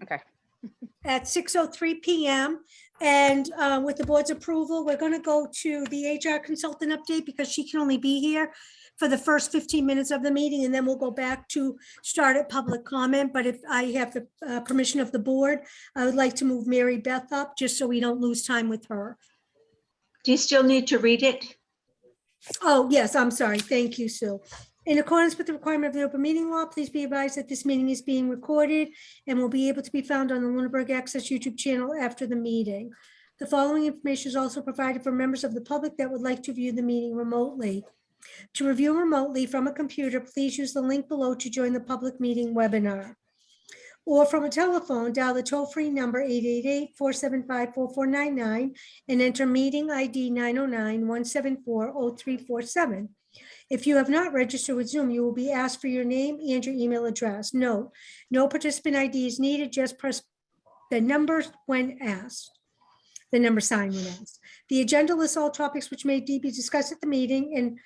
Okay. at 6:03 PM. And with the board's approval, we're going to go to the HR consultant update because she can only be here for the first 15 minutes of the meeting, and then we'll go back to start at public comment. But if I have the permission of the board, I would like to move Mary Beth up just so we don't lose time with her. Do you still need to read it? Oh, yes, I'm sorry. Thank you, Sue. In accordance with the requirement of the open meeting law, please be advised that this meeting is being recorded and will be able to be found on the Lunenburg Access YouTube channel after the meeting. The following information is also provided for members of the public that would like to view the meeting remotely. To review remotely from a computer, please use the link below to join the public meeting webinar. Or from a telephone, dial the toll-free number 888-475-4499 and enter meeting ID 909-174-0347. If you have not registered with Zoom, you will be asked for your name and your email address. Note, no participant ID is needed, just press the numbers when asked. The number sign when asked. The agenda lists all topics which may be discussed at the meeting and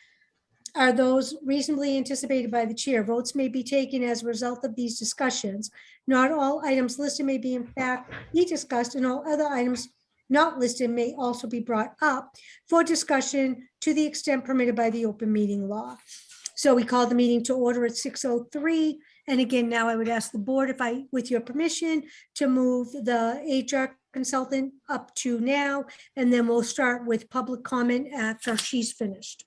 are those reasonably anticipated by the chair. Votes may be taken as a result of these discussions. Not all items listed may be in fact be discussed, and all other items not listed may also be brought up for discussion to the extent permitted by the open meeting law. So we call the meeting to order at 6:03. And again, now I would ask the board, if I, with your permission, to move the HR consultant up to now, and then we'll start with public comment after she's finished.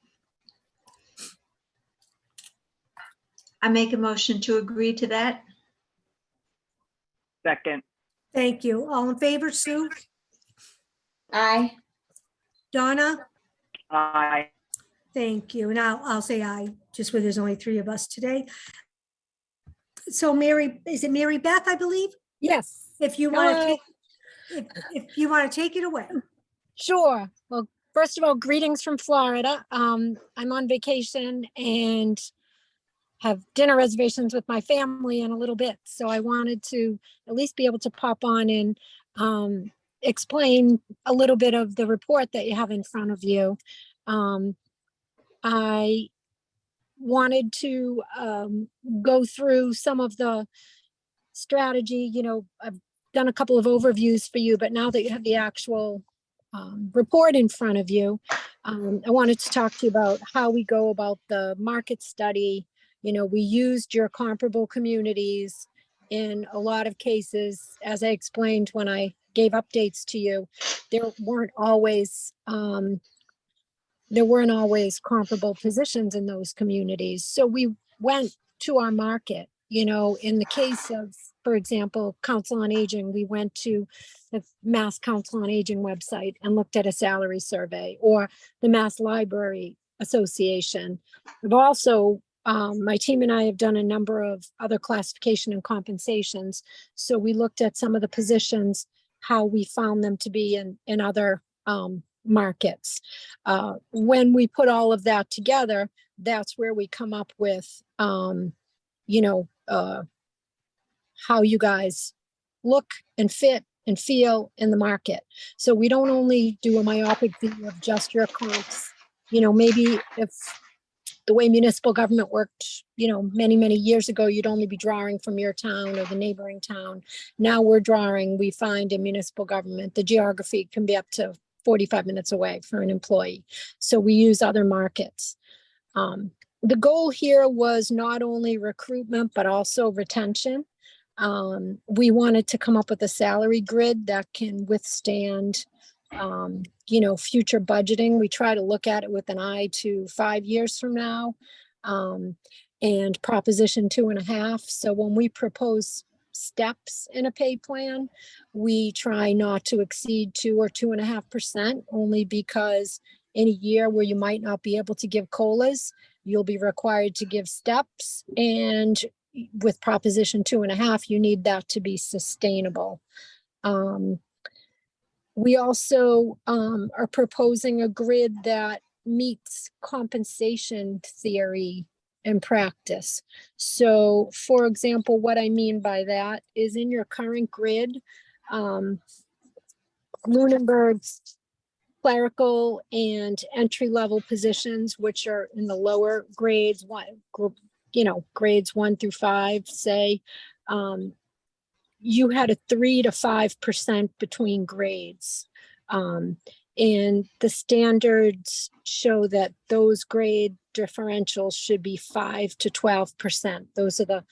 I make a motion to agree to that. Second. Thank you. All in favor, Sue? Aye. Donna? Aye. Thank you. And I'll say aye, just where there's only 3 of us today. So Mary, is it Mary Beth, I believe? Yes, If you want to Hello. take, if you want to take it away. sure. Well, first of all, greetings from Florida. I'm on vacation and have dinner reservations with my family in a little bit. So I wanted to at least be able to pop on and explain a little bit of the report that you have in front of you. I wanted to go through some of the strategy. You know, I've done a couple of overviews for you, but now that you have the actual report in front of you, I wanted to talk to you about how we go about the market study. You know, we used your comparable communities in a lot of cases. As I explained when I gave updates to you, there weren't always comparable positions in those communities. So we went to our market. You know, in the case of, for example, Council on Aging, we went to the Mass Council on Aging website and looked at a salary survey, or the Mass Library Association. We've also, my team and I have done a number of other classification and compensations. So we looked at some of the positions, how we found them to be in other markets. When we put all of that together, that's where we come up with, you know, how you guys look and fit and feel in the market. So we don't only do a myopic view of just your comps. You know, maybe if the way municipal government worked, you know, many, many years ago, you'd only be drawing from your town or the neighboring town. Now we're drawing, we find in municipal government, the geography can be up to 45 minutes away for an employee. So we use other markets. The goal here was not only recruitment, but also retention. We wanted to come up with a salary grid that can withstand, you know, future budgeting. We try to look at it with an eye to 5 years from now, and Proposition 2.5. So when we propose steps in a pay plan, we try not to exceed 2 or 2.5%, only because in a year where you might not be able to give COLAs, you'll be required to give steps. And with Proposition 2.5, you need that to be sustainable. We also are proposing a grid that meets compensation theory and practice. So, for example, what I mean by that is in your current grid, Lunenburg's clerical and entry-level positions, which are in the lower grades, grades 1 through 5, say, you had a 3 to 5% between grades. And the standards show that those grade differentials should be 5 to 12%. Those are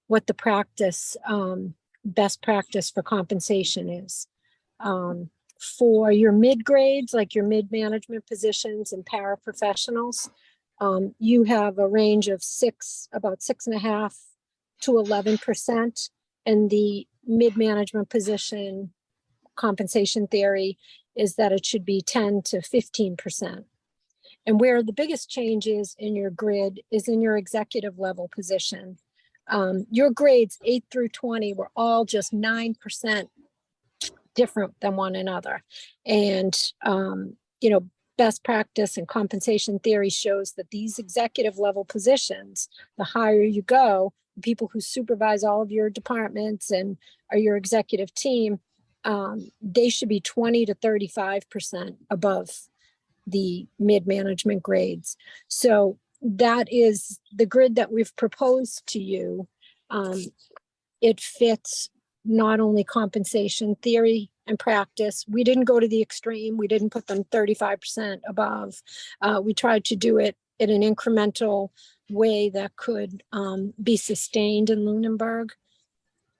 what the practice, best practice for compensation is. For your mid grades, like your mid-management positions and paraprofessionals, you have a range of about 6.5 to 11%. And the mid-management position compensation theory is that it should be 10 to 15%. And where the biggest change is in your grid is in your executive level position. Your grades 8 through 20 were all just 9% different than one another. And, best practice and compensation theory shows that these executive level positions, the higher you go, the people who supervise all of your departments and are your executive team, they should be 20 to 35% above the mid-management grades. So that is the grid that we've proposed to you. It fits not only compensation theory and practice. We didn't go to the extreme. We didn't put them 35% above. We tried to do it in an incremental way that could be sustained in Lunenburg.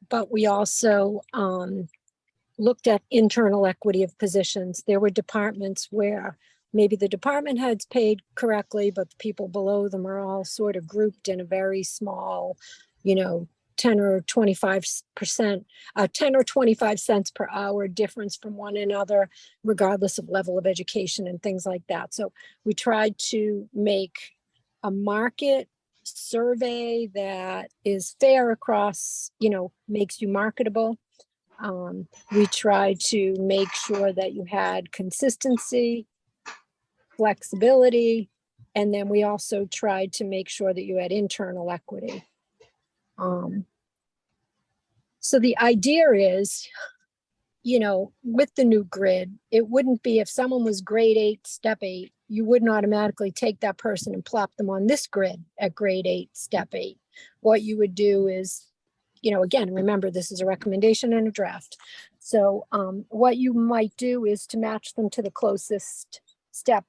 But we also looked at internal equity of positions. There were departments where maybe the department heads paid correctly, but the people below them are all sort of grouped in a very small, 10 or 25%, 10 or 25 cents per hour difference from one another, regardless of level of education and things like that. So we tried to make a market survey that is fair across, makes you marketable. We tried to make sure that you had consistency, flexibility, and then we also tried to make sure that you had internal equity. So the idea is, with the new grid, it wouldn't be if someone was grade 8, step 8, you wouldn't automatically take that person and plop them on this grid at grade 8, step 8. What you would do is, again, remember, this is a recommendation and a draft. So what you might do is to match them to the closest step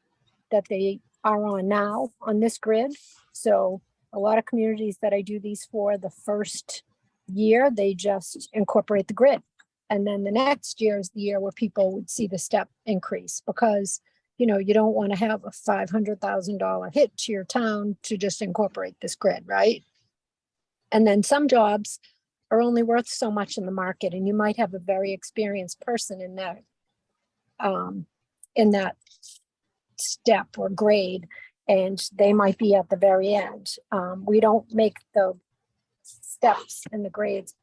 that they are on now on this grid. So a lot of communities that I do these for, the first year, they just incorporate the grid. And then the next year is the year where people would see the step increase, because, you don't want to have a $500,000 hit to your town to just incorporate this grid, right? And then some jobs are only worth so much in the market, and you might have a very experienced person in that step or grade, and they might be at the very end. We don't make the steps and the grades,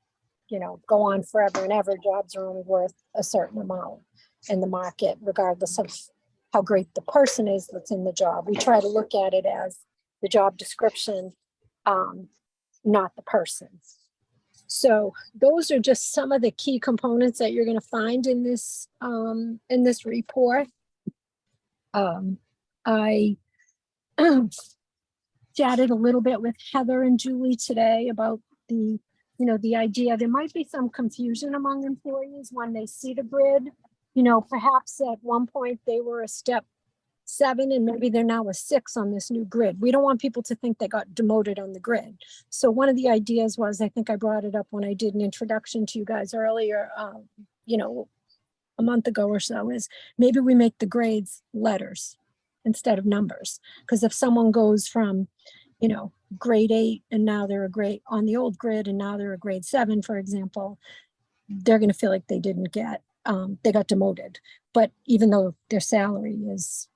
go on forever and ever. Jobs are only worth a certain amount in the market, regardless of how great the person is that's in the job. We try to look at it as the job description, not the person. So those are just some of the key components that you're going to find in this report. I chatted a little bit with Heather and Julie today about the idea. There might be some confusion among employees when they see the grid. Perhaps at one point they were a step 7 and maybe they're now a 6 on this new grid. We don't want people to think they got demoted on the grid. So one of the ideas was, I think I brought it up when I did an introduction to you guys earlier, a month ago or so, is maybe we make the grades letters instead of numbers. Because if someone goes from, grade 8 and now they're a grade on the old grid and now they're a grade 7, for example, they're going to feel like they didn't get, they got demoted. But even though their salary is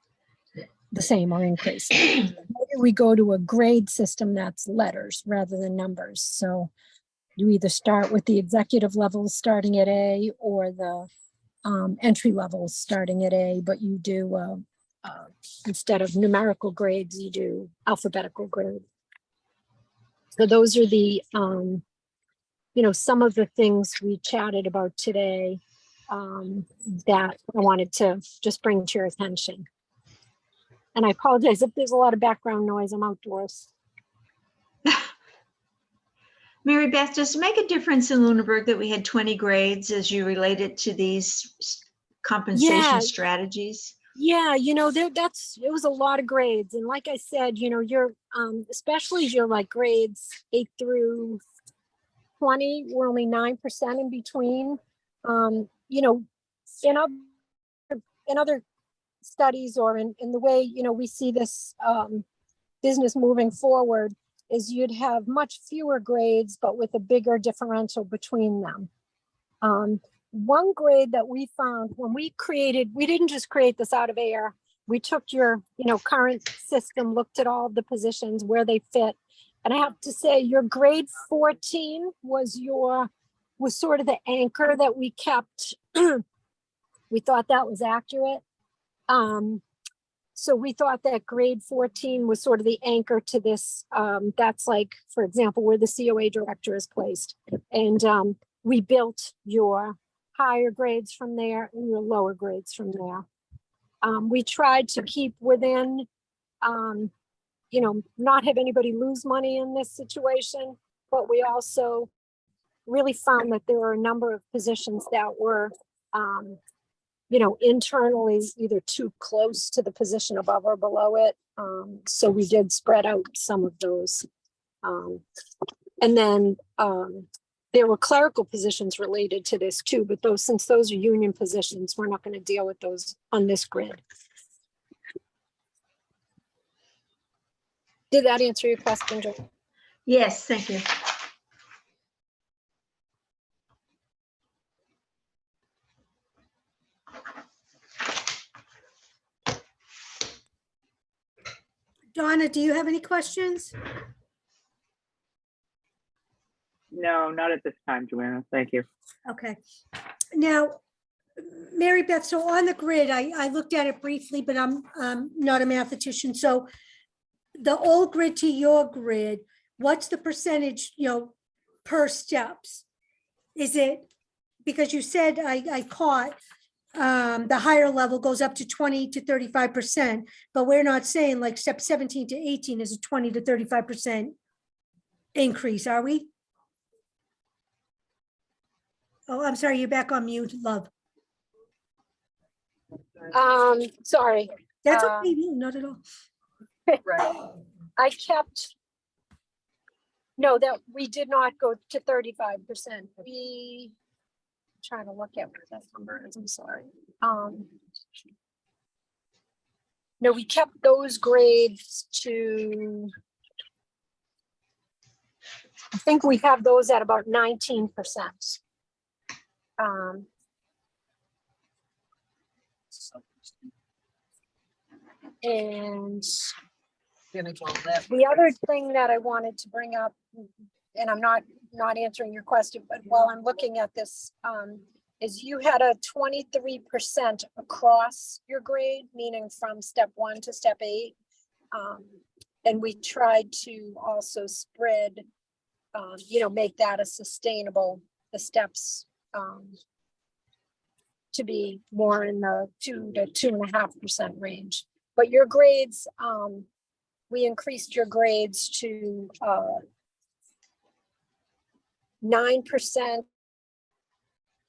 the same or increased, maybe we go to a grade system that's letters rather than numbers. So you either start with the executive levels starting at A, or the entry levels starting at A, but you do instead of numerical grades, you do alphabetical grades. So those are the, some of the things we chatted about today that I wanted to just bring to your attention. And I apologize if there's a lot of background noise. I'm outdoors. Mary Beth, does it make a difference in Lunenburg that we had 20 grades as you relate it to these compensation Yeah. strategies? Yeah, it was a lot of grades. And like I said, you're especially your like grades 8 through 20, we're only 9% in between. You know, in other in other studies or in the way, we see this business moving forward is you'd have much fewer grades, but with a bigger differential between them. One grade that we found when we didn't just create this out of air. We took your, current system, looked at all the positions where they fit. And I have to say your grade 14 was sort of the anchor that we kept. We thought that was accurate. So we thought that grade 14 was sort of the anchor to this. That's like, for example, where the COA director is placed. And we built your higher grades from there and your lower grades from there. We tried to keep within, not have anybody lose money in this situation, but we also really found that there were a number of positions that were, internally either too close to the position above or below it. So we did spread out some of those. And then there were clerical positions related to this too, but since those are union positions, we're not going to deal with those on this grid. Did that answer your question, Jo? Yes, thank you. Donna, do you have any questions? No, not at this time, Joanna. Thank you. Okay. Now, Mary Beth, so on the grid, I looked at it briefly, but I'm not a mathematician. So the old grid to your grid, what's the percentage, per steps? Is it, because you said I caught the higher level goes up to 20 to 35%, but we're not saying like step 17 to 18 is a 20 to 35% increase, are we? Oh, I'm sorry, you're back on mute, love. Sorry. That's okay, no, not at all. I kept. No, that we did not go to 35%. We trying to look at where that number is. I'm sorry. No, we kept those grades to. I think we have those at about 19%. And the other thing that I wanted to bring up, and I'm not answering your question, but while I'm looking at this, is you had a 23% across your grade, meaning from step 1 to step 8. And we tried to also spread, make that a sustainable, the steps to be more in the 2 to 2.5% range. But your grades, we increased your grades to 9%,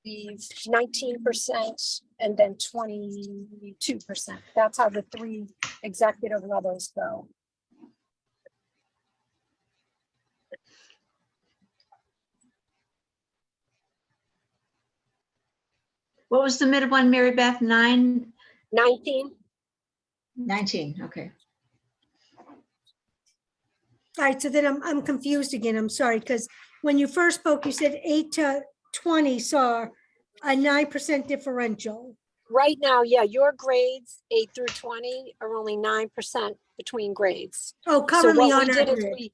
19%, and then 22%. That's how the 3 executive levels go. What was the mid one, Mary Beth? 19? 19, okay. All right, so then I'm confused again. I'm sorry, because when you first spoke, you said 8 to 20 saw a 9% differential. Right now, yeah, your grades 8 through 20 are only 9% between grades. Oh, So currently what on we our did is grid.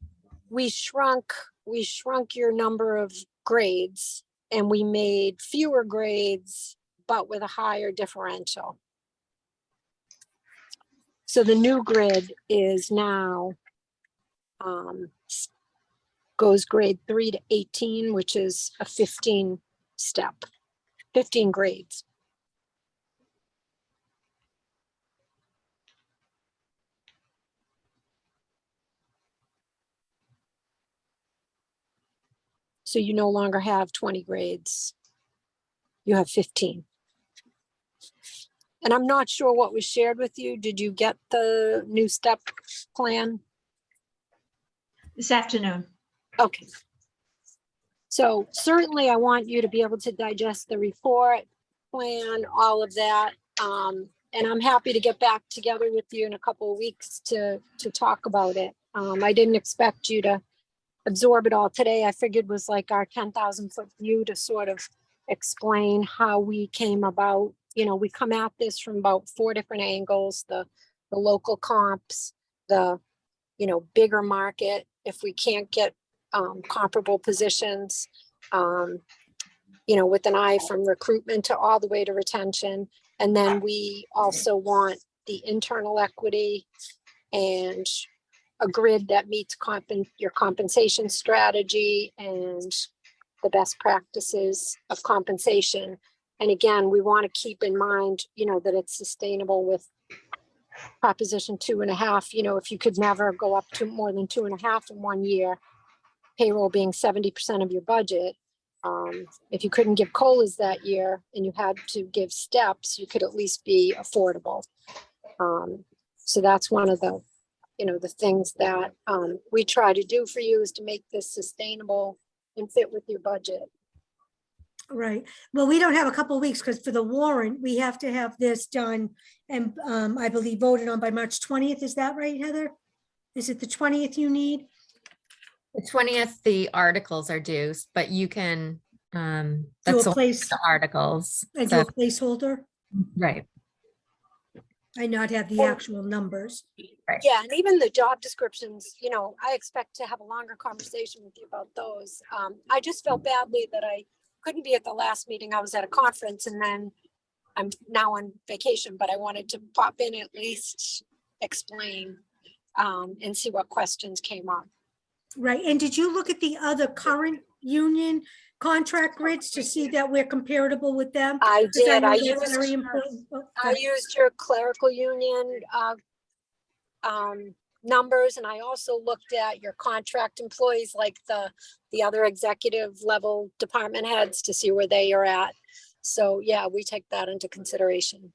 we shrunk your number of grades and we made fewer grades, but with a higher differential. So the new grid is now goes grade 3 to 18, which is a 15 grades. So you no longer have 20 grades. You have 15. And I'm not sure what was shared with you. Did you get the new step plan? This afternoon. Okay. So certainly I want you to be able to digest the report, plan, all of that. And I'm happy to get back together with you in a couple of weeks to talk about it. I didn't expect you to absorb it all today. I figured was like our 10,000 foot view to sort of explain how we came about. You know, we come at this from about 4 different angles, the local comps, the, you know, bigger market, if we can't get comparable positions, you know, with an eye from recruitment to all the way to retention. And then we also want the internal equity and a grid that meets your compensation strategy and the best practices of compensation. And again, we want to keep in mind, you know, that it's sustainable with Proposition 2.5. You know, if you could never go up to more than 2.5 in 1 year, payroll being 70% of your budget. If you couldn't give COLAs that year and you had to give steps, you could at least be affordable. So that's one of the, you know, the things that we try to do for you is to make this sustainable and fit with your budget. Right. Well, we don't have a couple of weeks because for the warrant, we have to have this done and I believe voted on by March 20th. Is that right, Heather? Is it the 20th you need? The 20th, the articles are due, but you can, Do that's a the place the articles. and do So, a placeholder right, and not have the actual numbers. right. Yeah, and even the job descriptions, you know, I expect to have a longer conversation with you about those. I just felt badly that I couldn't be at the last meeting. I was at a conference and then I'm now on vacation, but I wanted to pop in at least explain and see what questions came up. Right. And did you look at the other current union contract grids to see that we're comparable with them? I 'Cause did. know I that's very used, important. Oh, I used your clerical union numbers, and I also looked at your contract employees, like the other executive level department heads, to see where they are at. So yeah, we take that into consideration.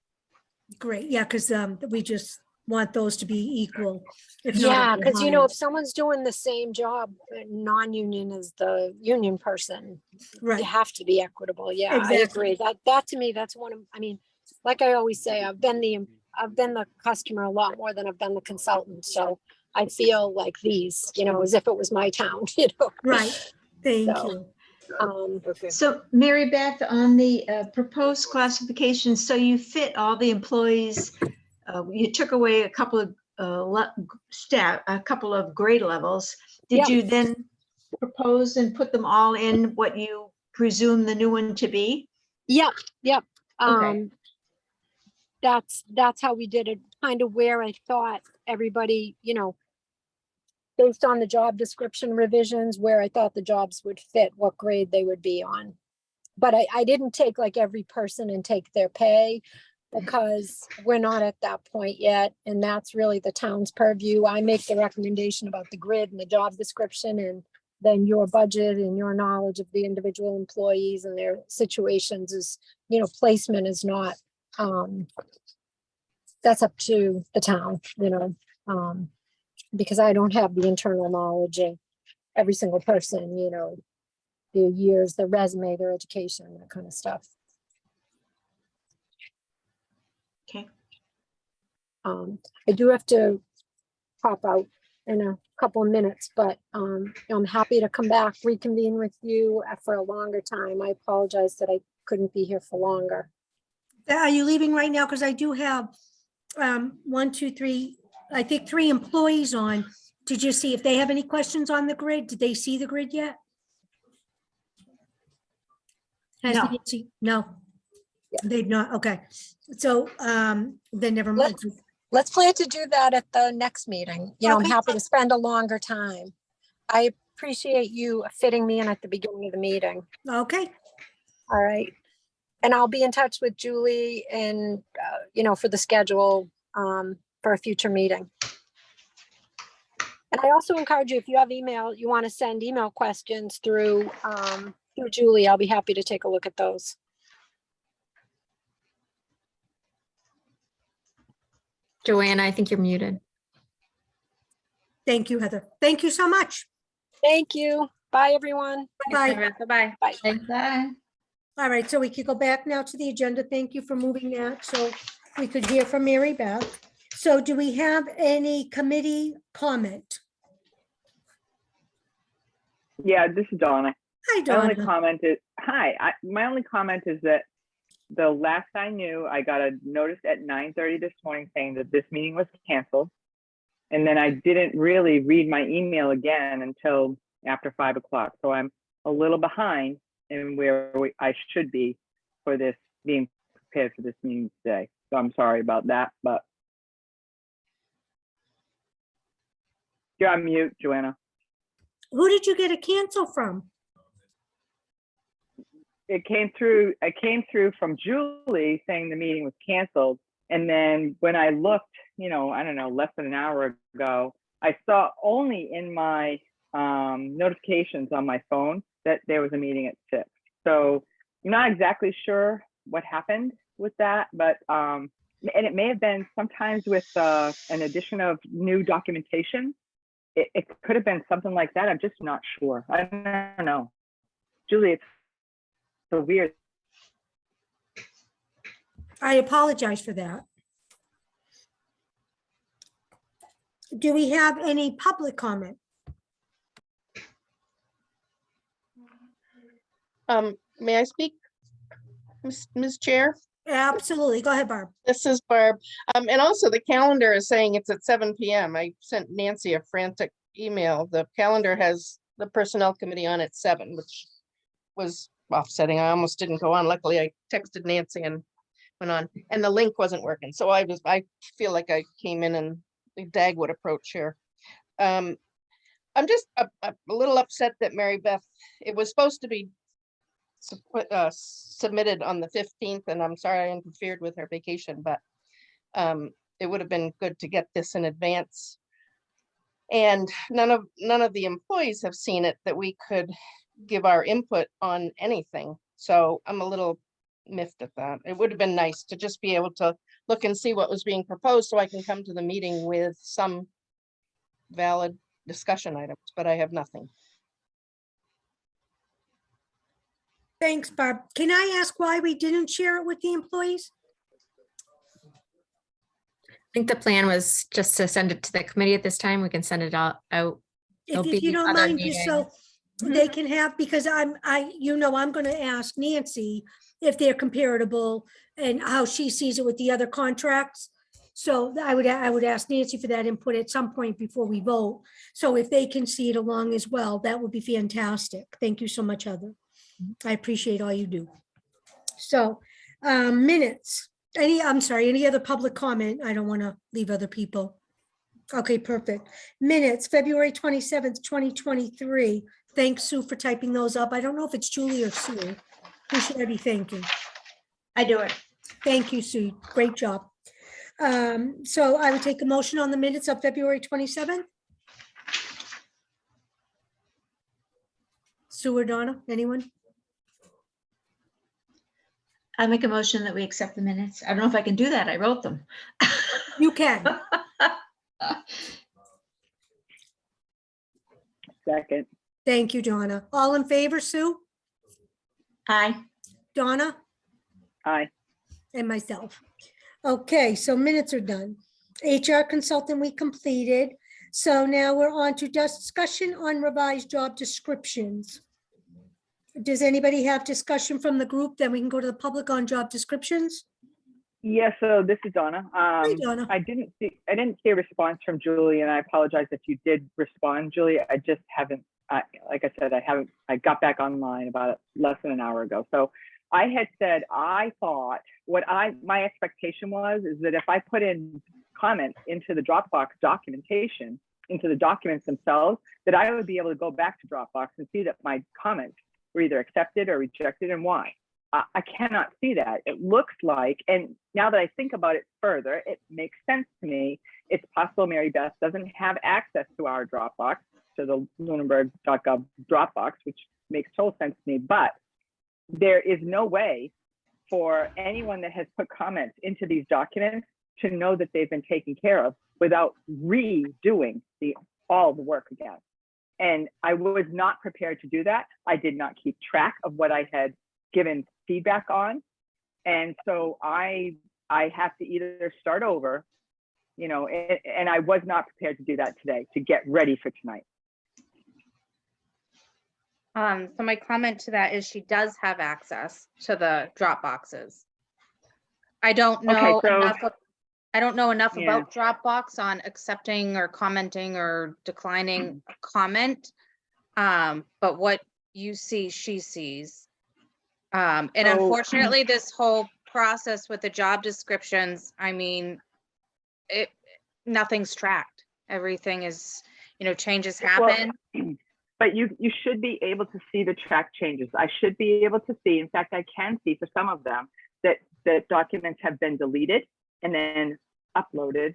Great. Yeah, because we just want those to be equal. If not, Yeah, a little because you know, higher. if someone's doing the same job, non-union as the union person, you Right. have to be equitable. Yeah, I Exactly. agree. That to me, that's one of, I mean, like I always say, I've been the customer a lot more than I've been the consultant. So I feel like these, you know, as if it was my town, you know. Right. Thank So, you. So Mary Beth, on the proposed classification, so you fit all the employees, you took away a couple of a couple of grade levels. Did Yeah. you then propose and put them all in what you presume the new one to be? Yep. Okay. That's how we did it, kind of where I thought everybody, you know, based on the job description revisions, where I thought the jobs would fit, what grade they would be on. But I didn't take like every person and take their pay because we're not at that point yet. And that's really the town's purview. I make the recommendation about the grid and the job description, and then your budget and your knowledge of the individual employees and their situations is, you know, placement is not, that's up to the town, you know, because I don't have the internal knowledge of every single person, you know, their years, their resume, their education, that kind of stuff. Okay. I do have to pop out in a couple of minutes, but I'm happy to come back, reconvene with you for a longer time. I apologize that I couldn't be here for longer. Are you leaving right now? Because I do have 1, 2, 3, I think 3 employees on. Did you see if they have any questions on the grid? Did they see the grid yet? Has No. Nancy- No. Yeah. They've not. Okay. So then never mind. Let's plan to do that at the next meeting. You know, I'm Okay. happy to spend a longer time. I appreciate you fitting me in at the beginning of the meeting. Okay. All right. And I'll be in touch with Julie and, you know, for the schedule for a future meeting. And I also encourage you, if you have email, you want to send email questions through Julie, I'll be happy to take a look at those. Joanna, I think you're muted. Thank you, Heather. Thank you so much. Thank you. Bye, everyone. Bye. Bye-bye. Bye. All right, so we could go back now to the agenda. Thank you for moving that so we could hear from Mary Beth. So do we have any committee comment? Yeah, this is Donna. Hi, My only Donna. comment is, my only comment is that the last I knew, I got a notice at 9:30 this morning saying that this meeting was canceled. And then I didn't really read my email again until after 5 o'clock. So I'm a little behind in where I should be for this, being prepared for this meeting today. So I'm sorry about that, but you're on mute, Joanna. Who did you get a cancel from? It came through from Julie saying the meeting was canceled. And then when I looked, I don't know, less than an hour ago, I saw only in my notifications on my phone that there was a meeting at 6. So I'm not exactly sure what happened with that, but and it may have been sometimes with an addition of new documentation. It could have been something like that. I'm just not sure. I don't know. Julie, it's so weird. I apologize for that. Do we have any public comment? May I speak, Ms. Chair? Absolutely. Go ahead, Barb. This is Barb. And also the calendar is saying it's at 7 PM. I sent Nancy a frantic email. The calendar has the Personnel Committee on at 7, which was offsetting. I almost didn't go on. Luckily, I texted Nancy and went on, and the link wasn't working. So I feel like I came in and the Dagwood approach here. I'm just a little upset that Mary Beth, it was supposed to be submitted on the 15th, and I'm sorry I interfered with her vacation, but it would have been good to get this in advance. And none of the employees have seen it that we could give our input on anything. So I'm a little miffed at that. It would have been nice to just be able to look and see what was being proposed so I can come to the meeting with some valid discussion items, but I have nothing. Thanks, Barb. Can I ask why we didn't share it with the employees? I think the plan was just to send it to the committee at this time. We can send it out. There'll If you be don't other mind, just so they can have, because I'm going to ask Nancy if they're comparable and how she sees it with the other contracts. So I would ask Nancy for that input at some point before we vote. So if they can see it along as well, that would be fantastic. Thank you so much, Heather. I appreciate all you do. So minutes, any other public comment? I don't want to leave other people. Okay, perfect. Minutes, February 27th, 2023. Thanks, Sue, for typing those up. I don't know if it's Julie or Sue. Who should I be thanking? I do it. Thank you, Sue. Great job. So I would take a motion on the minutes of February 27th. Sue or Donna, anyone? I make a motion that we accept the minutes. I don't know if I can do that. I wrote them. You can. Second. Thank you, Donna. All in favor, Sue, Aye. Donna, Aye. and myself. Okay, so minutes are done. HR consultant we completed. So now we're on to discussion on revised job descriptions. Does anybody have discussion from the group? Then we can go to the public on job descriptions. Yeah, so this is Donna. Hi, Donna. I didn't see a response from Julie, and I apologize if you did respond, Julie. I just haven't, like I said, I got back online about less than an hour ago. So I had said, I thought my expectation is that if I put in comments into the Dropbox documentation, into the documents themselves, that I would be able to go back to Dropbox and see that my comments were either accepted or rejected and why. I cannot see that. It looks like, and now that I think about it further, it makes sense to me. It's possible Mary Beth doesn't have access to our Dropbox, to the Lunenburg.gov Dropbox, which makes total sense to me, but there is no way for anyone that has put comments into these documents to know that they've been taken care of without redoing all the work again. And I was not prepared to do that. I did not keep track of what I had given feedback on. And so I have to either start over, you know, and I was not prepared to do that today, to get ready for tonight. So my comment to that is she does have access to the drop boxes. I don't know so- enough. I don't know enough Yeah. about Dropbox on accepting or commenting or declining a comment. But what you see, she sees. And So- unfortunately, this whole process with the job descriptions, I mean, nothing's tracked. Everything is, changes Well, happen. But you should be able to see the track changes. I should be able to see, in fact, I can see for some of them that documents have been deleted and then uploaded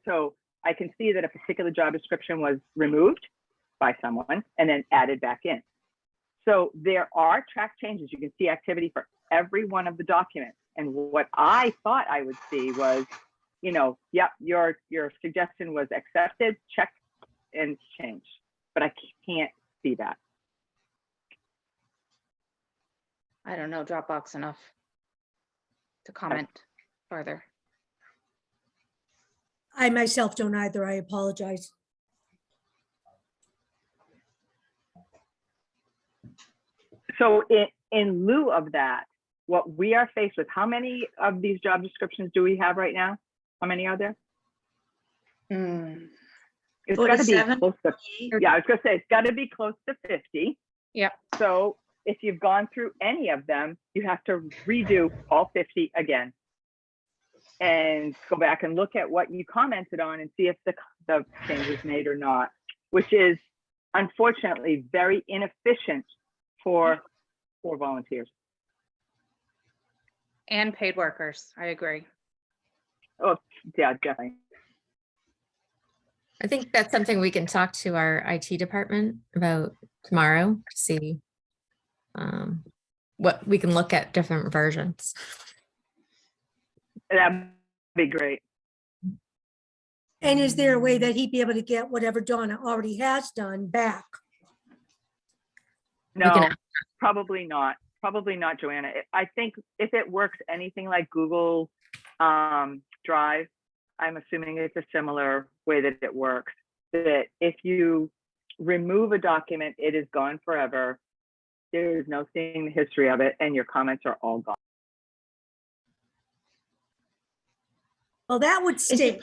so I can see that a particular job description was removed by someone and then added back in. So there are track changes. You can see activity for every one of the documents. And what I thought I would see was, yep, your suggestion was accepted, checked, and changed. But I can't see that. I don't know Dropbox enough to comment further. I myself don't either. I apologize. So in lieu of that, what we are faced with, how many of these job descriptions do we have right now? How many are there? It's got to be 47? close to, yeah, I was gonna say, it's got to be close to 50. Yep. So if you've gone through any of them, you have to redo all 50 again. And go back and look at what you commented on and see if the change was made or not, which is unfortunately very inefficient for volunteers. And paid workers, I agree. Oh, yeah, definitely. I think that's something we can talk to our IT department about tomorrow to see what we can look at different versions. That'd be great. And is there a way that he'd be able to get whatever Donna already has done back? No, can- probably not. Probably not, Joanna. I think if it works anything like Google Drive, I'm assuming it's a similar way that it works. That if you remove a document, it is gone forever. There is no seeing the history of it, and your comments are all gone. Well, that would Is stink.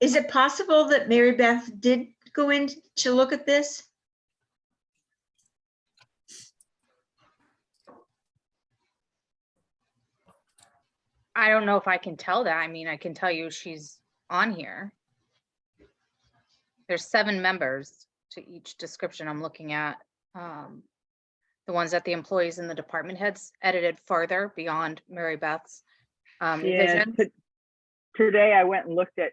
is it possible that Mary Beth did go in to look at this? I don't know if I can tell that. I mean, I can tell you she's on here. There's 7 members to each description I'm looking at. The ones that the employees and the department heads edited further beyond Mary Beth's revisions. Today I went and looked at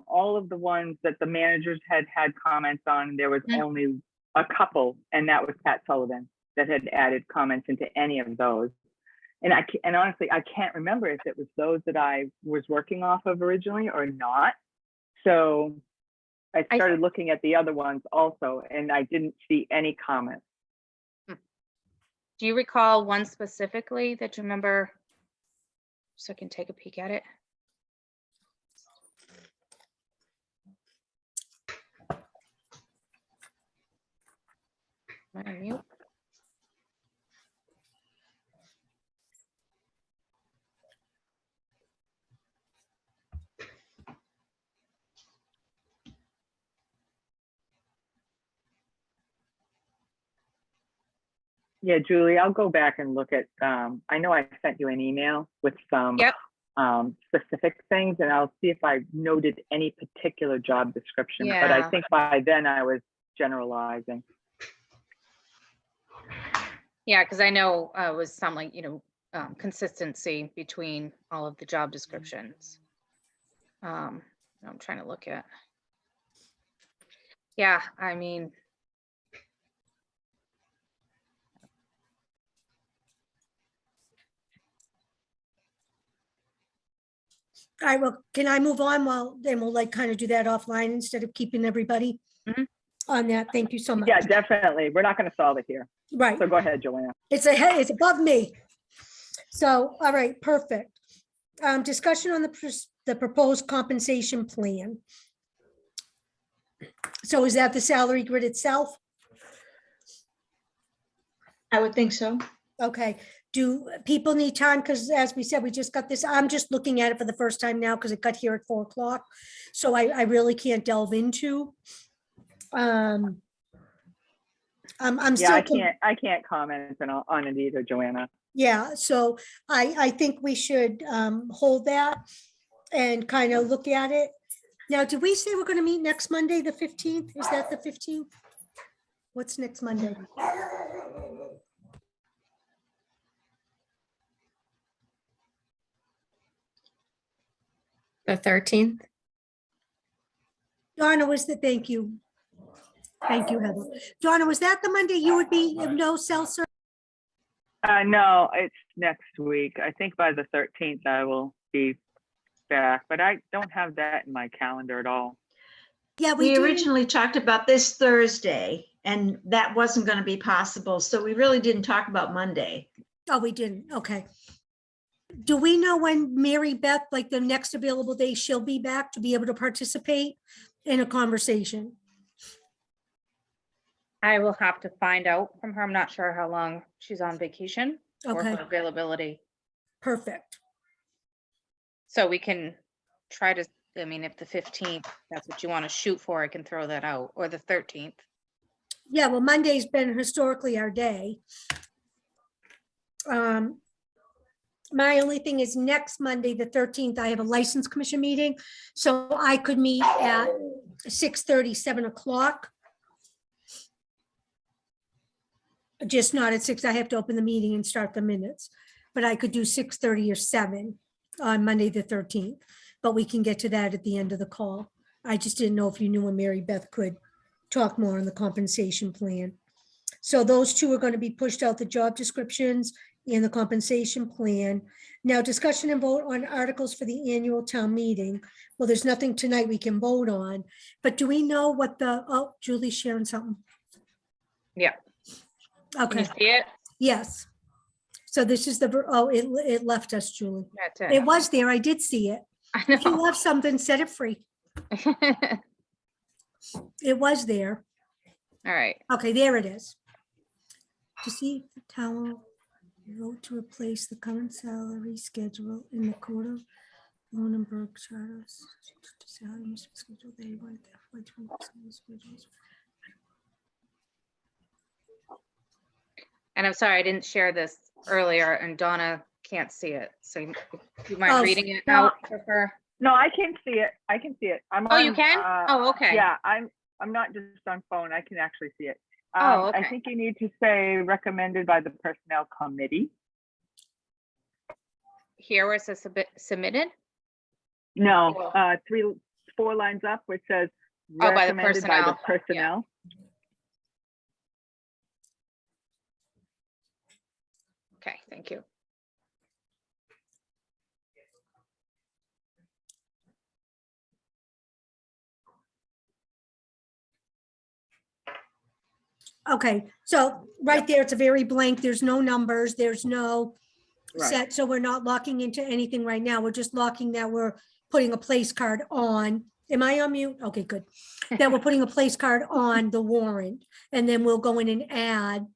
all of the ones that the managers had comments on. There was only a couple, and that was Pat Sullivan that had added comments into any of those. And honestly, I can't remember if it was those that I was working off of originally or not. So I started looking at the other ones also, and I didn't see any comments. Do you recall one specifically that you remember? So I can take a peek at it. Am I on mute? Yeah, Julie, I'll go back and look at, I know I sent you an email with some Yep. specific things, and I'll see if I noted any particular job description. But I Yeah. think by then I was generalizing. Yeah, because I know it was some like, consistency between all of the job descriptions. I'm trying to look at. Yeah, I mean, All right, well, can I move on? Well, then we'll like kind of do that offline instead of keeping everybody Mhm. on that. Thank you so much. Yeah, definitely. We're not going to solve it here. Right. So go ahead, Joanna. It's above me. So, all right, perfect. Discussion on the proposed compensation plan. So is that the salary grid itself? I would think so. Okay, do people need time? Because as we said, we just got this, I'm just looking at it for the first time now because it got here at 4 o'clock. So I really can't delve into. I'm Yeah, still. I can't comment on it either, Joanna. Yeah, so I think we should hold that and kind of look at it. Now, did we say we're going to meet next Monday, the 15th? Is that the 15th? What's next Monday? The 13th. Donna, was the, thank you. Thank you, Heather. Donna, was that the Monday you would be, no cell service? No, it's next week. I think by the 13th I will be back, but I don't have that in my calendar at all. Yeah, We did. originally talked about this Thursday, and that wasn't going to be possible. So we really didn't talk about Monday. Oh, we didn't. Okay. Do we know when Mary Beth, like the next available day, she'll be back to be able to participate in a conversation? I will have to find out from her. I'm not sure how long she's on vacation or Okay, her availability. perfect. So we can try to, I mean, if the 15th, that's what you want to shoot for, I can throw that out, or the 13th. Yeah, well, Monday's been historically our day. My only thing is next Monday, the 13th, I have a license commission meeting, so I could meet at 6:30, 7 o'clock. Just not at 6, I have to open the meeting and start the minutes, but I could do 6:30 or 7 on Monday, the 13th, but we can get to that at the end of the call. I just didn't know if you knew when Mary Beth could talk more on the compensation plan. So those two are going to be pushed out, the job descriptions and the compensation plan. Now, discussion and vote on articles for the annual town meeting. Well, there's nothing tonight we can vote on, but do we know what oh, Julie's sharing something. Yeah. Can Okay, you see it? yes. So this is it left us, Julie. That's It it. was there, I did see it. I If you know. left something, set it free. It was there. All right. Okay, there it is. To see if the town will vote to replace the current salary schedule in the Code of Lunenburg charters. Salary must be scheduled day one, FY 20% schedules. And I'm sorry, I didn't share this earlier and Donna can't see it. So you mind Oh, reading it no. out for her? No, I can see it. I can see it. I'm Oh, you on, can? Oh, okay. Yeah, I'm not just on phone. I can actually see it. Oh, I okay. think you need to say recommended by the Personnel Committee. Here where it says submitted? No, 4 lines up, which says Oh, by the recommended by the personnel, yeah. personnel. Okay, thank you. Okay, so right there, it's a very blank, there's no numbers, there's no Right. set, so we're not locking into anything right now. We're just locking that we're putting a place card on. Am I on mute? Okay, good. That we're putting a place card on the warrant, and then we'll go in and add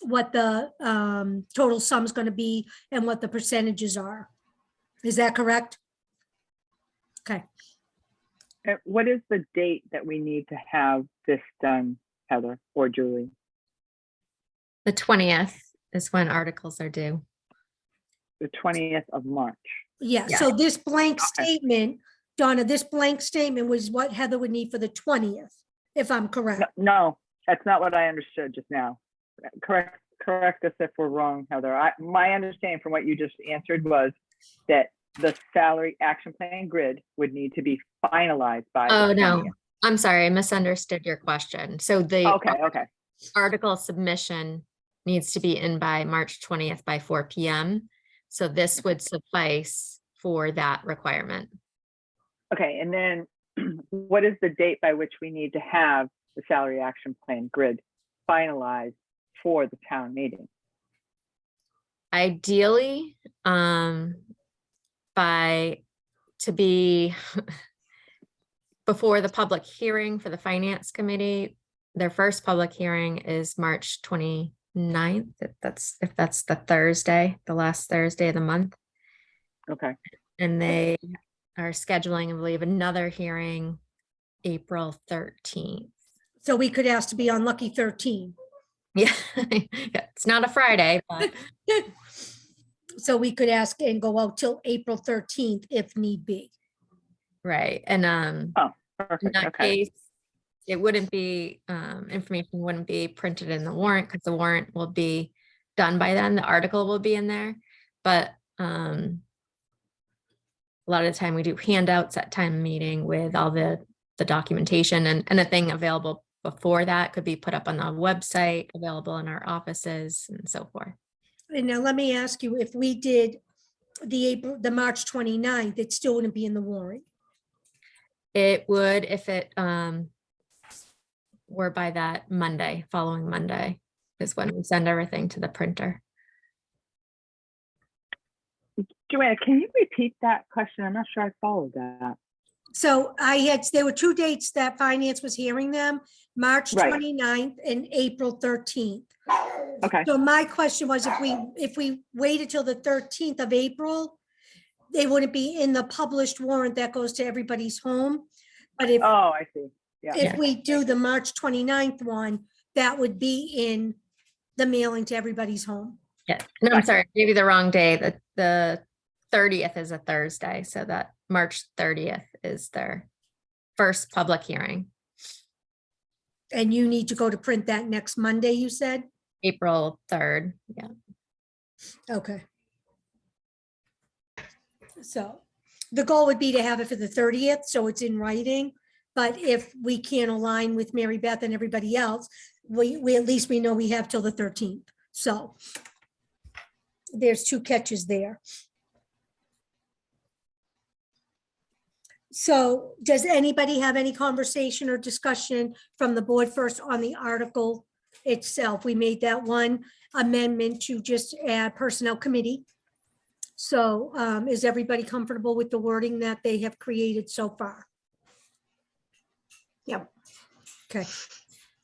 what the total sum is going to be and what the percentages are. Is that correct? Okay, What is the date that we need to have this done, Heather or Julie? The 20th is when articles are due. The 20th of March. yeah, Yeah. so this blank Okay. statement, Donna, this blank statement was what Heather would need for the 20th, if I'm correct. No, that's not what I understood just now. Correct correct us if we're wrong, Heather. My understanding from what you just answered was that the salary action plan grid would need to be finalized by. the Oh, no, 20th. I'm sorry, I misunderstood your question. So the Okay. article submission needs to be in by March 20th by 4 PM. So this would suffice for that requirement. Okay, and then what is the date by which we need to have the salary action plan grid finalized for the town meeting? Ideally, to be before the public hearing for the finance committee. Their first public hearing is March 29th. If that's the Thursday, the last Thursday of the month. Okay, And they are scheduling, I believe, another hearing April 13th. So we could ask to be on lucky 13. Yeah, it's not a Friday, but So we could ask and go out till April 13th if need be. right. And in perfect, that okay. case, it wouldn't be, information wouldn't be printed in the warrant because the warrant will be done by then. The article will be in there. But a lot of the time we do handouts at time meeting with all the documentation, and anything available before that could be put up on the website, available in our offices and so forth. And now let me ask you, if we did the March 29th, it still wouldn't be in the warrant. It would if it were by that Monday, following Monday is when we send everything to the printer. Joanna, can you repeat that question? I'm not sure I followed that. So there were two dates that finance was hearing them, March Right. 29th and April 13th. Okay, So my question was, if we waited till the 13th of April, they wouldn't be in the published warrant that goes to everybody's home. But if oh, I see. Yeah, if we do the March 29th one, that would be in the mailing to everybody's home. Yeah, no, I'm sorry, I gave you the wrong day. The 30th is a Thursday, so that March 30th is their first public hearing, And you need to go to print that next Monday, you said? April 3rd. Yeah, Okay. So the goal would be to have it for the 30th, so it's in writing. But if we can't align with Mary Beth and everybody else, we at least we know we have till the 13th. So there's two catches there. So does anybody have any conversation or discussion from the board first on the article itself? We made that one amendment to just add personnel committee. So is everybody comfortable with the wording that they have created so far? Yep. Okay.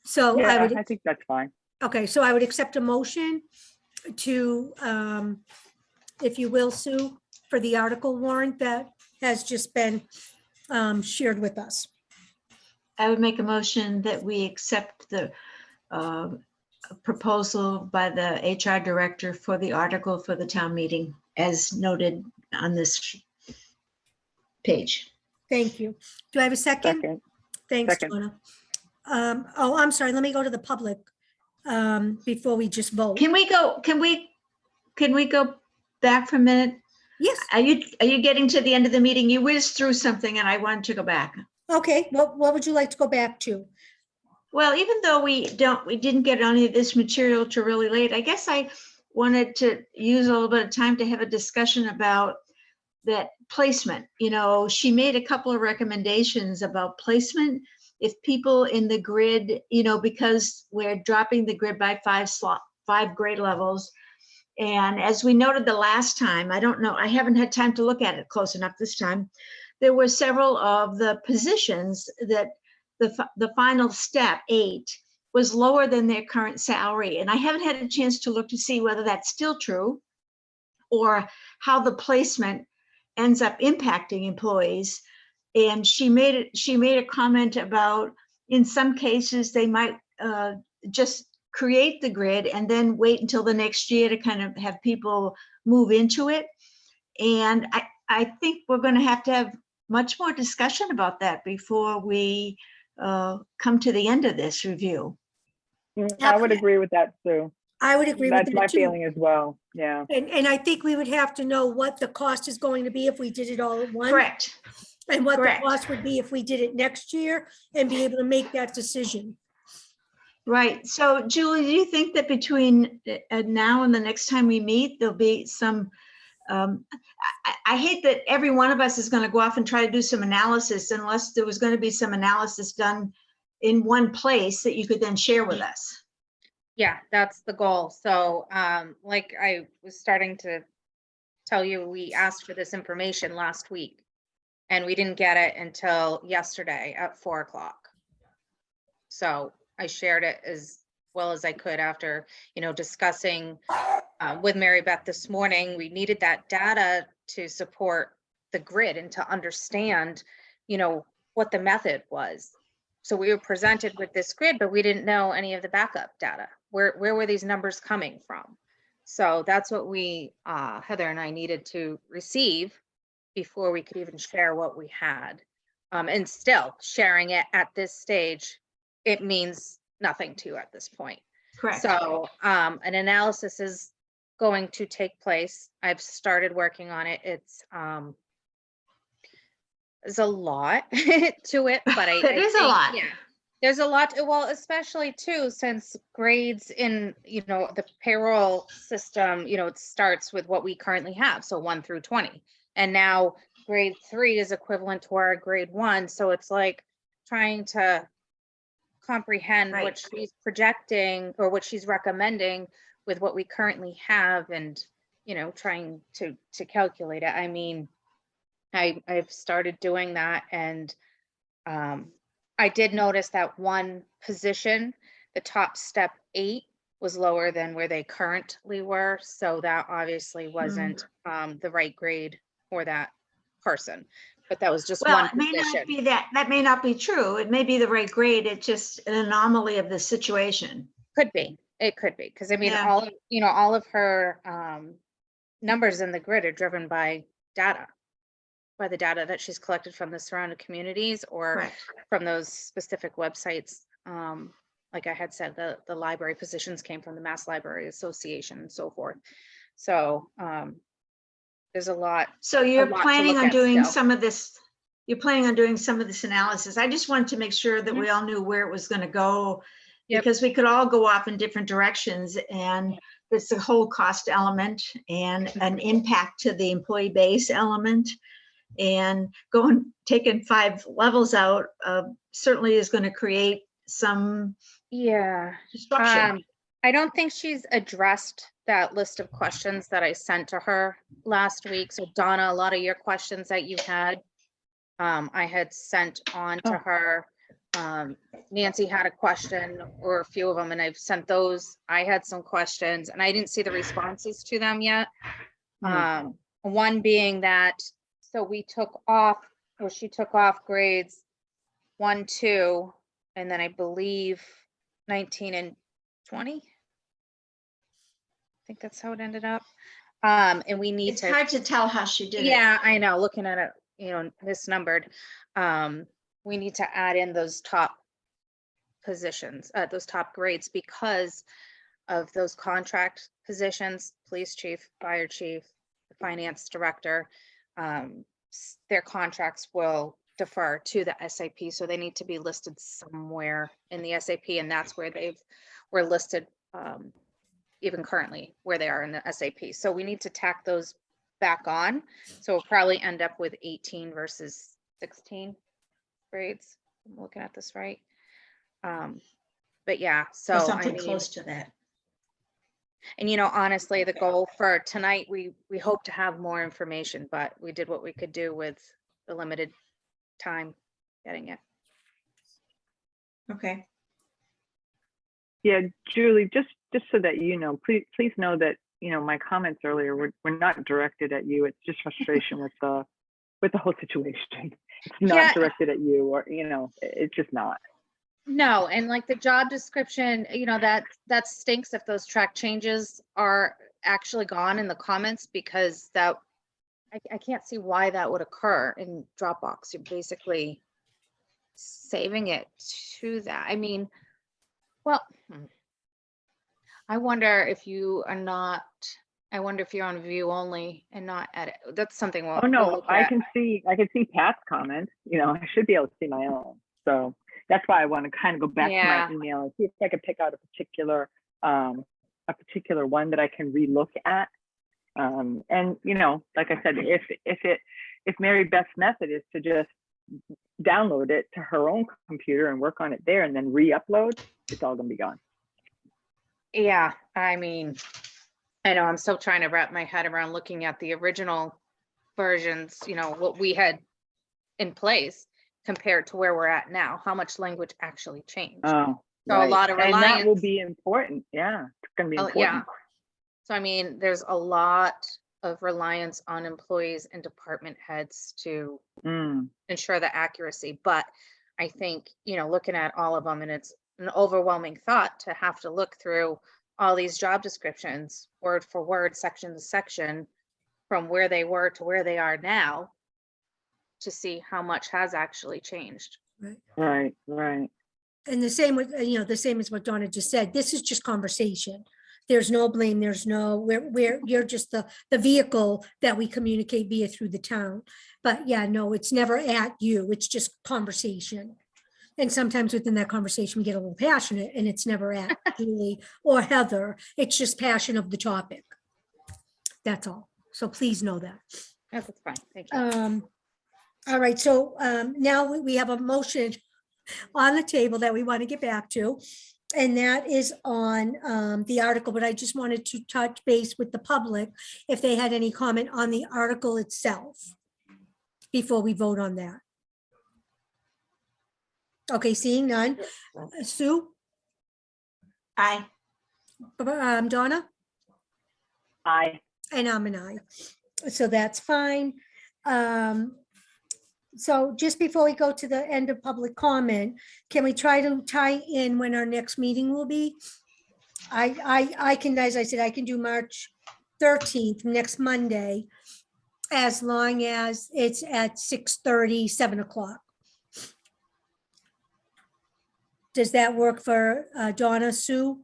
So I yeah, would, I think that's fine. okay, so I would accept a motion to, if you will, Sue, for the article warrant that has just been shared with us. I would make a motion that we accept the proposal by the HR director for the article for the town meeting as noted on this page. Thank you. Do I have a second? Second, Thanks, second. Donna. Oh, I'm sorry. Let me go to the public before we just vote. Can we go back for a minute? Yes. Are you getting to the end of the meeting? You whizzed through something and I wanted to go back. Okay. What would you like to go back to? Well, even though we didn't get any of this material till really late, I guess I wanted to use a little bit of time to have a discussion about that placement. You know, she made a couple of recommendations about placement. If people in the grid, you know, because we're dropping the grid by 5 grade levels. And as we noted the last time, I don't know, I haven't had time to look at it close enough this time. There were several of the positions that the final step 8 was lower than their current salary. And I haven't had a chance to look to see whether that's still true or how the placement ends up impacting employees. And she made a comment about, in some cases, they might just create the grid and then wait until the next year to kind of have people move into it. And I think we're going to have much more discussion about that before we come to the end of this review. I would agree with that, Sue. I would agree with That's my that too. feeling as well. Yeah. And I think we would have to know what the cost is going to be if we did it all at once. Correct. And what the Correct. cost would be if we did it next year and be able to make that decision. Right. So Julie, do you think that between now and the next time we meet, there'll be some, I hate that every one of us is going to go off and try to do some analysis unless there was going to be some analysis done in one place that you could then share with us. Yeah, that's the goal. So, like I was starting to tell you, we asked for this information last week and we didn't get it until yesterday at 4 o'clock. So I shared it as well as I could after, discussing with Mary Beth this morning. We needed that data to support the grid and to understand, what the method was. So we were presented with this grid, but we didn't know any of the backup data. Where were these numbers coming from? So that's what we, Heather and I, needed to receive before we could even share what we had. And still sharing it at this stage, it means nothing to you at this point. Correct. So an analysis is going to take place. I've started working on it. There's a lot to it, but I It is a think, lot. yeah, there's a lot. Well, especially too, since grades in, the payroll system, it starts with what we currently have. So 1 through 20. And now grade 3 is equivalent to our grade 1. So it's like trying to comprehend Right. what she's projecting or what she's recommending with what we currently have, and trying to calculate it. I mean, I've started doing that, and I did notice that one position, the top step 8, was lower than where they currently were, so that obviously wasn't the right grade for that person. But that was just Well, one it may not position. be that may not be true. It may be the right grade. It's just an anomaly of the situation. Could be. It could be, because I mean, Yeah. all of her numbers in the grid are driven by the data that she's collected from the surrounding communities or Correct. from those specific websites. Like I had said, the library positions came from the Mass Library Association and so forth. So there's a lot. So you're lot to planning look on at doing still. some of this, you're planning on doing some of this analysis. I just wanted to make sure that Mhm. we all knew where it was going to go. Yep. Because we could all go off in different directions, and there's a whole cost element and an impact to the employee base element. And taking 5 levels out certainly is going to create some Yeah. disruption. I don't think she's addressed that list of questions that I sent to her last week. So Donna, a lot of your questions that you had, I had sent on to Oh. her. Nancy had a question or a few of them, and I've sent those. I had some questions and I didn't see the responses to them yet. One being that, so we took off, or she took off grades 1, 2, and then I believe 19 and 20. I think that's how it ended up. And we need It's to. hard to tell how she did it. Yeah, I know, looking at it, misnumbered. We need to add in those top positions, those top grades, because of those contract positions, police chief, fire chief, finance director. Their contracts will defer to the SAP, so they need to be listed somewhere in the SAP, and that's where were listed, even currently where they are in the SAP. So we need to tack those back on. So we'll probably end up with 18 versus 16 grades. I'm looking at this right. But yeah, Or so I something mean, close to that. and honestly, the goal for tonight, we hope to have more information, but we did what we could do with the limited time getting it. Okay. Yeah, Julie, just so that you know, please know that, my comments earlier were not directed at you. It's just frustration with the whole situation. It's not Yeah. directed at you, or, it's just not. No, and like the job description, that stinks if those track changes are actually gone in the comments, because that I can't see why that would occur in Dropbox. You're basically saving it to that. I mean, well, I wonder if you are not, I wonder if you're on view only and not edit. That's something we'll. Oh, we'll no, look I at. can see Pat's comments, I should be able to see my own. So that's why I want to kind of go back to Yeah. my email and see if I can pick out a particular one that I can relook at. And, like I said, if Mary Beth's method is to just download it to her own computer and work on it there and then re-upload, it's all gonna be gone. Yeah, I mean, I know I'm still trying to wrap my head around looking at the original versions, what we had in place compared to where we're at now, how much language actually changed. Oh, So a lot of and that will reliance. be important. Yeah, it's gonna be Oh, important. yeah. So I mean, there's a lot of reliance on employees and department heads to Mm, ensure the accuracy. But I think, looking at all of them, and it's an overwhelming thought to have to look through all these job descriptions, word for word, section to section, from where they were to where they are now, to see how much has actually changed. right. And the same with, the same as what Donna just said, this is just conversation. There's no blame, there's no, where you're just the vehicle that we communicate via through the town. But yeah, no, it's never at you, it's just conversation. And sometimes within that conversation, we get a little passionate and it's never at Julie or Heather, it's just passion of the topic. That's all. So please know that. Yes, that's fine. Thank you. All right, so now we have a motion on the table that we want to get back to. And that is on the article, but I just wanted to touch base with the public if they had any comment on the article itself before we vote on that. Okay, seeing none. Sue, Aye. Donna, I and I'm an aye. So that's fine. So just before we go to the end of public comment, can we try to tie in when our next meeting will be? I can, as I said, I can do March 13th, next Monday, as long as it's at 6:30, 7 o'clock. Does that work for Donna, Sue?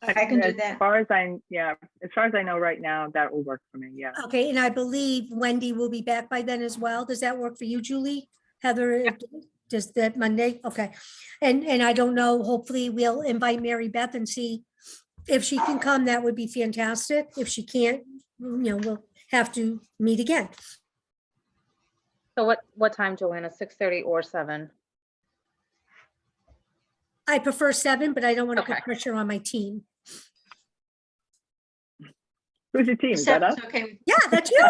I can do As that. far as I know right now, that will work for me. Yeah. Okay, and I believe Wendy will be back by then as well. Does that work for you, Julie? Heather, does that Monday? Okay. And I don't know, hopefully we'll invite Mary Beth and see if she can come. That would be fantastic. If she can't, we'll have to meet again. So what time, Joanna? 6:30 or 7? I prefer 7, but I don't want to Okay. put pressure on my team. Who's your team? Is that us? Seven's okay. Yeah, that's you.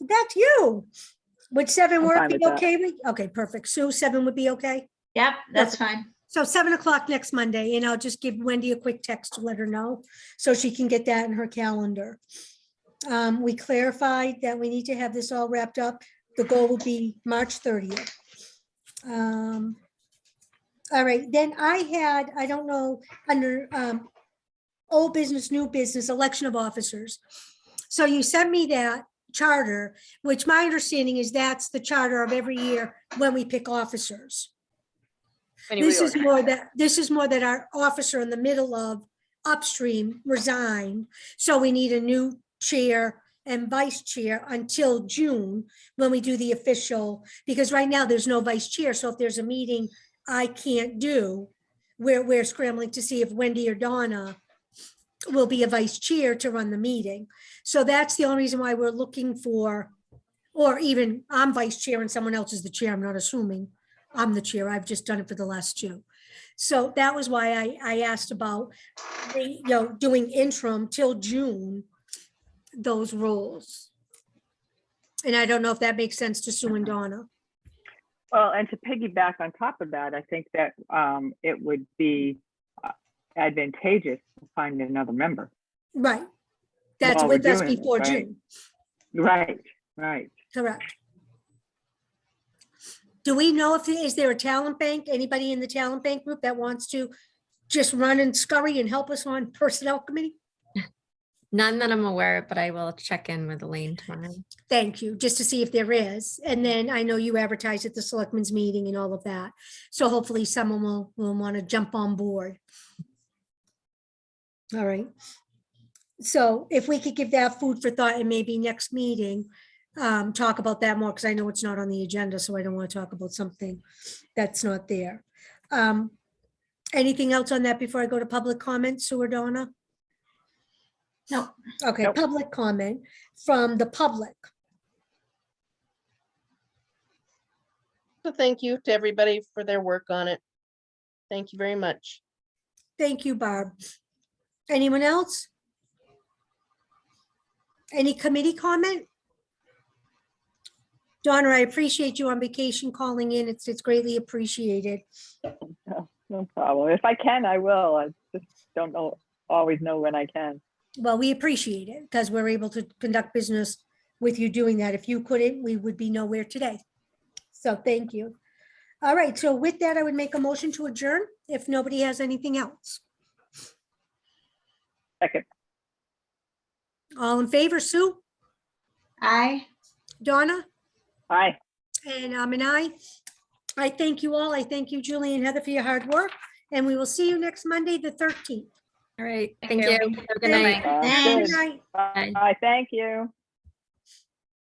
That's you. Would 7 I'm work fine be with that. okay? Okay, perfect. Sue, 7 would be okay? Yep, that's fine. So 7 o'clock next Monday, and I'll just give Wendy a quick text to let her know, so she can get that in her calendar. We clarified that we need to have this all wrapped up. The goal would be March 30th. All right, then I don't know, under old business, new business, election of officers. So you sent me that charter, which my understanding is that's the charter of every year when we pick officers. This is more that our officer in the middle of upstream resigned. So we need a new chair and vice chair until June when we do the official, because right now there's no vice chair. So if there's a meeting I can't do, we're scrambling to see if Wendy or Donna will be a vice chair to run the meeting. So that's the only reason why we're looking for, or even I'm vice chair and someone else is the chair. I'm not assuming I'm the chair. I've just done it for the last 2. So that was why I asked about, doing interim till June, those roles. And I don't know if that makes sense to Sue and Donna. Well, and to piggyback on top of that, I think that it would be advantageous to find another member. Right. That's While we're with us doing it, before right? June. Right. Correct. Do we know is there a talent bank, anybody in the talent bank group that wants to just run and scurry and help us on personnel committee? None that I'm aware of, but I will check in with Elaine tomorrow. Thank you, just to see if there is. And then I know you advertise at the selectmen's meeting and all of that. So hopefully someone will want to jump on board. All right. So if we could give that food for thought and maybe next meeting, talk about that more, because I know it's not on the agenda, so I don't want to talk about something that's not there. Anything else on that before I go to public comment, Sue or Donna? No. Okay, Nope. public comment from the public. So thank you to everybody for their work on it. Thank you very much. Thank you, Barb. Anyone else? Any committee comment? Donna, I appreciate you on vacation calling in. It's greatly appreciated. No problem. If I can, I will. I just don't always know when I can. Well, we appreciate it because we're able to conduct business with you doing that. If you couldn't, we would be nowhere today. So thank you. All right, so with that, I would make a motion to adjourn if nobody has anything else. Second. All in favor, Sue, Aye. Donna, Aye. and I'm an aye. I thank you all. I thank you, Julie and Heather, for your hard work, and we will see you next Monday, the 13th. All right. Thank Thank you. you. Have a good night. Sounds Thanks. good. Good night. Bye. Thank you.